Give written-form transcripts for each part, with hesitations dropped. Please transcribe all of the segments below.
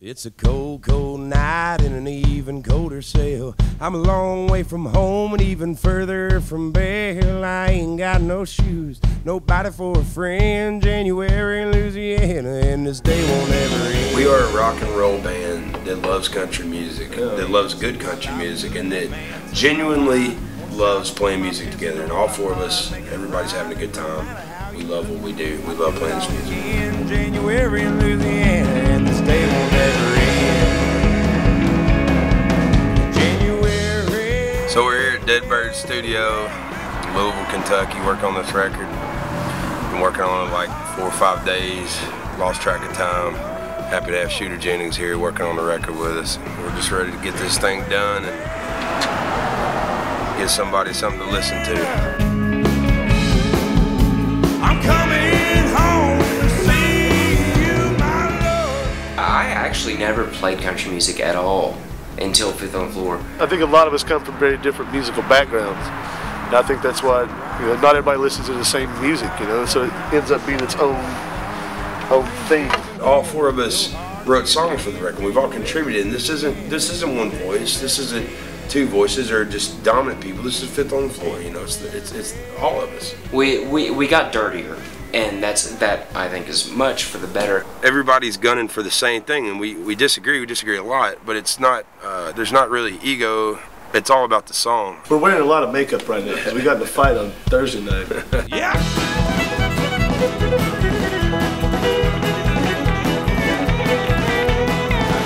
It's a cold, cold night in an even colder cell. I'm a long way from home and even further from Belle. I ain't got no shoes, nobody for a friend. January in Louisiana, and this day won't ever end. We are a rock and roll band that loves country music, that loves good country music, and that genuinely loves playing music together. And all four of us, everybody's having a good time. We love what we do. We love playing this music. In January in Louisiana, and this day won't ever end. January. So we're here at Dead Bird Studio, Louisville, Kentucky, working on this record. Been working on it like 4 or 5 days. Lost track of time. Happy to have Shooter Jennings here working on the record with us. We're just ready to get this thing done and get somebody something to listen to. I actually never played country music at all until Fifth on the Floor. I think a lot of us come from very different musical backgrounds. And I think that's why not everybody listens to the same music, so it ends up being its own thing. All four of us wrote songs for the record. We've all contributed, and this isn't one voice. This isn't two voices or just dominant people. This is Fifth on the Floor. It's all of us. We got dirtier. And that I think is much for the better. Everybody's gunning for the same thing, and we disagree. We disagree a lot, but it's not. There's not really ego. It's all about the song. We're wearing a lot of makeup right now because we got in a fight on Thursday night. Yeah.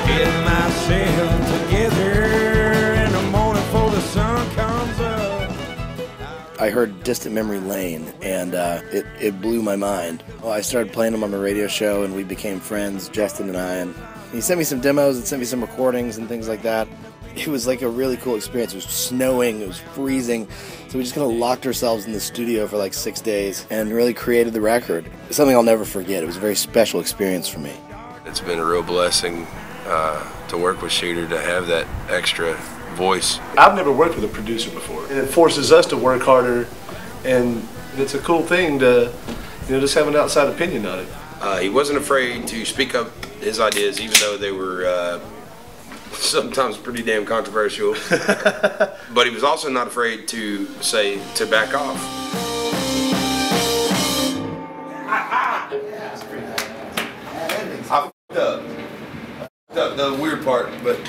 Get myself together in the morning before the sun comes up. I heard Distant Memory Lane, and it blew my mind. Well, I started playing him on the radio show, and we became friends, Justin and I. And he sent me some demos and sent me some recordings and things like that. It was like a really cool experience. It was snowing, it was freezing, so we just kind of locked ourselves in the studio for like 6 days and really created the record. Something I'll never forget. It was a very special experience for me. It's been a real blessing to work with Shooter, to have that extra voice. I've never worked with a producer before, and it forces us to work harder, and it's a cool thing to just have an outside opinion on it. He wasn't afraid to speak up his ideas, even though they were sometimes pretty damn controversial. But he was also not afraid to say to back off. I f***ed up. The weird part, but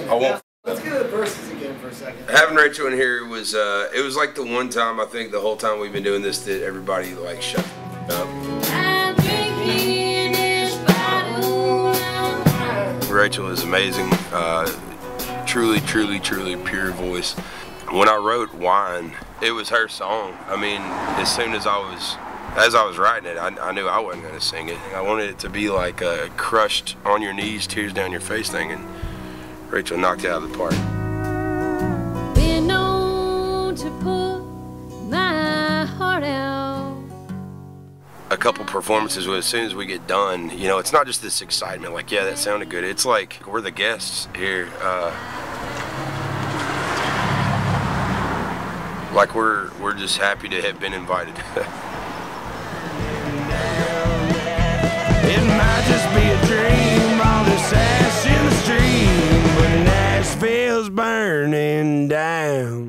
I won't. Let's get to the verses again for a second. Having Rachel in here was it was like the one time, I think, the whole time we've been doing this, that everybody like shut up. Rachel is amazing. Truly, truly, truly pure voice. When I wrote Wine, it was her song. I mean, as soon as I was writing it, I knew I wasn't going to sing it. I wanted it to be like a crushed, on your knees, tears down your face thing, and Rachel knocked it out of the park. Been known to put my heart out. A couple performances, as soon as we get done, it's not just this excitement, like, yeah, that sounded good. It's like we're the guests here. Like we're just happy to have been invited. It might just be a dream, all this ash in the stream, but Nashville's burning down.